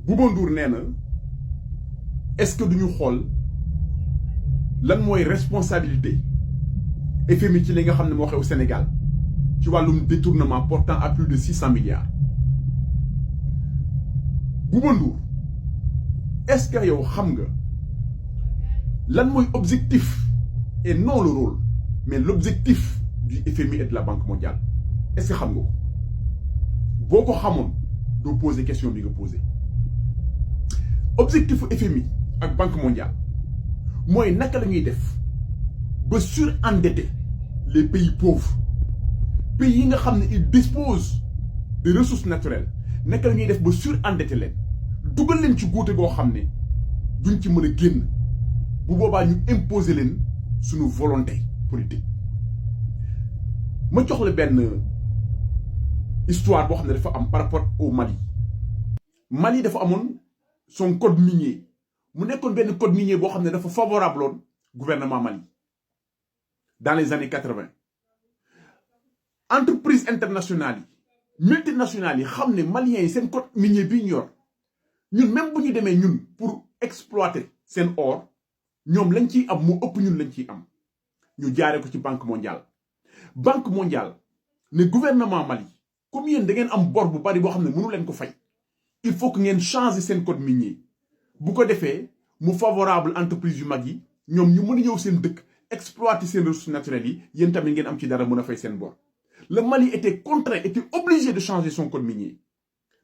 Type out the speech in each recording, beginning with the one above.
Bouba Ndour nee na est-ce que duñu xool lan mooy responsabilité FMI ci li nga xam ne moo xew Sénégal ci wàllum détournement portant à plus de 600 milliards Bouba Ndour est-ce que yow xam nga lan mooy objectif et non le rôle mais l'objectif du FMI et de la Banque mondiale est-ce que xam nga ko boo ko xamoon doo poser question bi nga poser objectif FMI ak Banque mondiale mooy naka la ñuy def ba surendetter les pays pauvres pays yi nga xam ne ils disposent de ressources naturelles naka la ñuy def ba surendetter leen dugal leen ci góote goo xam ne duñ ci mën a génn bu boobaa ñu imposer leen suñu volonté politique. ma jox la benn histoire boo xam ne dafa am par rapport au Mali. Mali dafa amoon son code minier mu nekkoon benn code minier boo xam ne dafa favorable woon gouvernement Mali dans les années 80 entreprise internationale yi multinationales yi xam ne maliens yi seen code minier bii ñu yor ñun même bu ñu demee ñun pour exploiter seen or ñoom lañ ciy am mu ëpp ñun lañ ciy am ñu jaaree ko ci banque mondiale ne gouvernement Mali comme yéen da ngeen am bor bu bari boo xam ne mënu leen ko fay il faut que ngeen changer seen code minier bu ko defee mu favorable entreprise yu mag yi ñoom ñu mën a ñëw seen dëkk exploiter seen ressources naturelles yi yéen tamit ngeen am ci dara mën a fay seen bor. Le Mali était contraint, était obligé de changer son code minier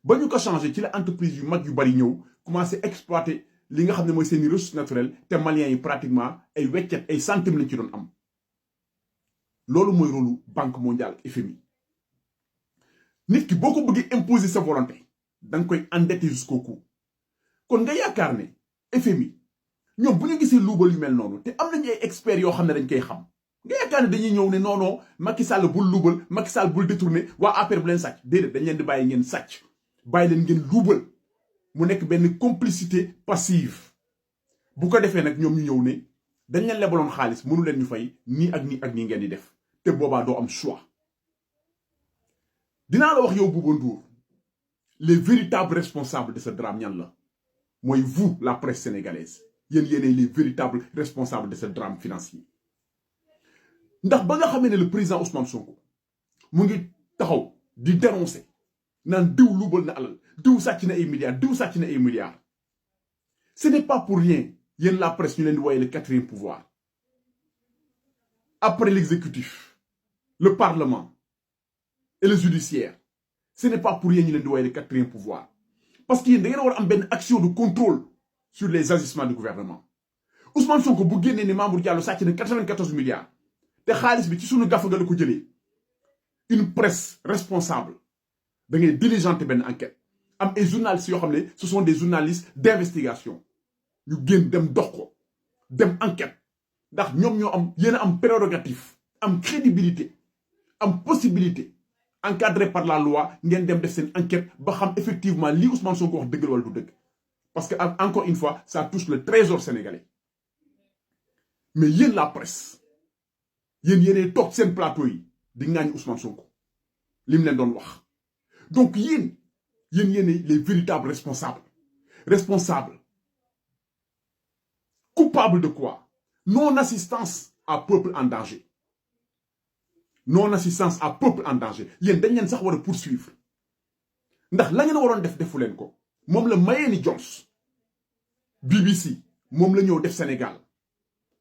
ba ñu ko changer ci la entreprise yu mag yu bari ñëw commencer exploiter li nga xam ne mooy seen ressources naturelles te maliens yi pratiquement ay weccet ay centimes lañ ci doon am loolu mooy rôle Banque mondiale FMI nit ki boo ko bëggee imposer sa volonté da nga koy endetter jusqu'au cou kon nga yaakaar ne FMI ñoom bu ñu gisee luubal yu mel noonu te am nañu ay experts yoo xam ne dañ koy xam nga yaakaar ne dañuy ñëw ne non Macky Sall bul luubal Macky Sall bul détourner waa APR bu leen sàcc déedéet dañ leen di bàyyi ngeen sàcc bàyyi leen ngeen luubal mu nekk benn complicité passive bu ko defee nag ñoom ñu ñëw ne dañ leen lebaloon xaalis mënu leen ñu fay nii ak nii ak nii ngeen di def te boobaa doo am choix dinaa la wax yow Bouba Ndour les véritables responsables de ce drame ñan la mooy vous la presse sénégalaise yéen yéenay les véritables responsables de ce drame financier ndax ba nga xamee ne le président Ousmane Sonko mu ngi taxaw di dénoncer naan diw luubal na alal diw sàcc na ay milliards diw sàcc na ay milliards ce n'est pas pour rien yéen la presse ñu leen di woowee le quatrième pouvoir après l'exécutif le parlement et le judiciaire ce n'est pas pour rien ñu leen di woowee le quatrième pouvoir parce que yéen da ngeen war a am benn action de contrôle sur les agissements du gouvernement Ousmane Sonko bu génnee ne Mamour Diallo sàcc na 94 milliards te xaalis bi ci sunu gafa ga la ko jëlee une presse responsable da ngay diligenter benn enquête am ay journalistes yoo xam ne ce sont des journalistes d'investigation ñu génn dem dox ko dem enquête ndax ñoom ñoo am yéen a am prérogative am crédibilité am possibilité encadré par la loi ngeen dem def seen enquête ba xam effectivement lii Ousmane Sonko wax dëgg la wala du dëgg parce que encore une fois ça touche le trésor sénégalais mais yéen la presse yéen yéenee toog seen plateau yi di ŋaañ Ousmane Sonko li mu leen doon wax donc yéen yéenee les véritables responsables coupables de quoi non-assistance à peuple en danger non-assistance à peuple en danger yéen dañ leen sax war a poursuivre ndax la ngeen waroon defu leen ko moom la Mayeni Jones BBC moom la ñëw def Sénégal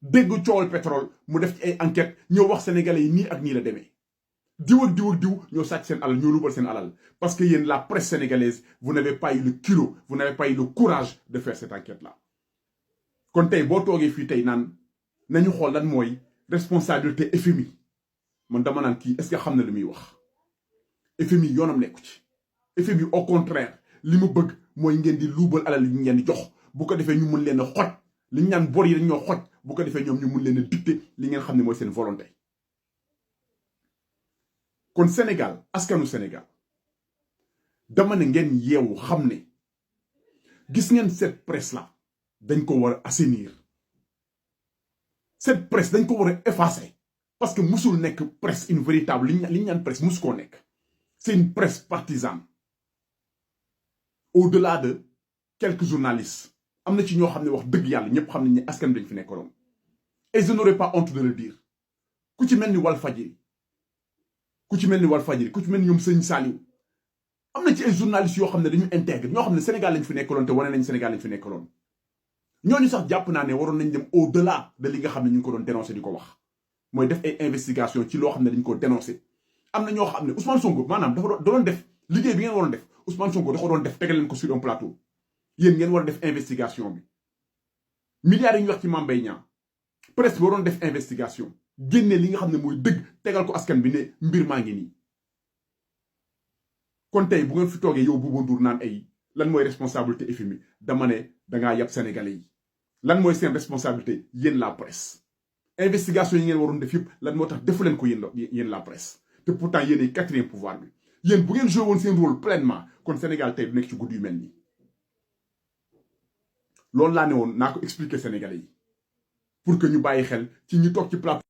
dégg coowal pétrole mu def ci ay enquête ñëw wax sénégalais yi nii ak nii la demee diw ak diw ak diw ñoo sàcc seen alal ñoo lubal seen alal parce que yéen la presse sénégalaise vous n'avez pas eu le culot vous n'avez pas eu le courage de faire cette enquête là kon tey boo toogee fii tey naan nañu xool lan mooy responsabilité FMI man dama naan kii est-ce que xam na li muy wax FMI yoonam nekku ci FMI au contraire li mu bëgg mooy ngeen di luubal alal yi ngeen di jox bu ko defee ñu mun leen a xoj li ñu naan bor yi dañ ñoo xoj bu ko defee ñoom ñu mun leen a dicter li ngeen xam ne mooy seen volonté kon Sénégal askanu Sénégal dama ne ngeen yeewu xam ne gis ngeen cette presse là dañ ko war a assainir cette presse dañ ko war a effacer parce que musul nekk presse une véritable li ñu naan presse musu koo nekk c'est une presse partisane au-delà de quelques journalistes am na ci ñoo xam ne wax dëgg yàlla ñëpp xam nañ ne askan bi dañ fi nekkaloon et je n'aurais pas honte de le dire ku ci mel ni Walfadjri ku ci mel ni Walfadjri ku ci mel ni ñoom sëñ Saliou am na ci ay journalistes yoo xam ne dañu intègre ñoo xam ne Sénégal lañ fi nekkaloon te wane nañ Sénégal lañ fi nekkaloon ñooñu sax jàpp naa ne waroon nañ dem au delà de li nga xam ne ñu ngi ko doon dénoncé di ko wax mooy def ay investigation ci loo xam ne dañ ko dénoncé am na ñoo xam ne Ousmane Sonko maanaam dafa doon def liggéey bi ngeen waroon def Ousmane Sonko dafa doon def tegal leen ko sur un plateau yéen ngeen war a def investigation bi milliards yi ñu wax ci Mame Mbaye Niang presse bi waroon def investigation génne li nga xam ne mooy dëgg tegal ko askan bi ne mbir maa ngi nii kon tey bu ngeen fi toogee yow Bouba Ndour naan ay lan mooy responsabilité FMI dama ne dangaa yab sénégalais yi lan mooy seen responsabilité yéen la presse investigation yi ngeen waroon def yëpp lan moo tax defu leen ko yéen la presse te pourtant yéen ay quatrième pouvoir bi yéen bu ngeen joué woon seen rôle pleinement kon Sénégal tey du nekk ci guddi yu mel nii loolu laa ne woon naa ko expliquer sénégalais yi pour que ñu bàyyi xel ci ñi toog ci plateau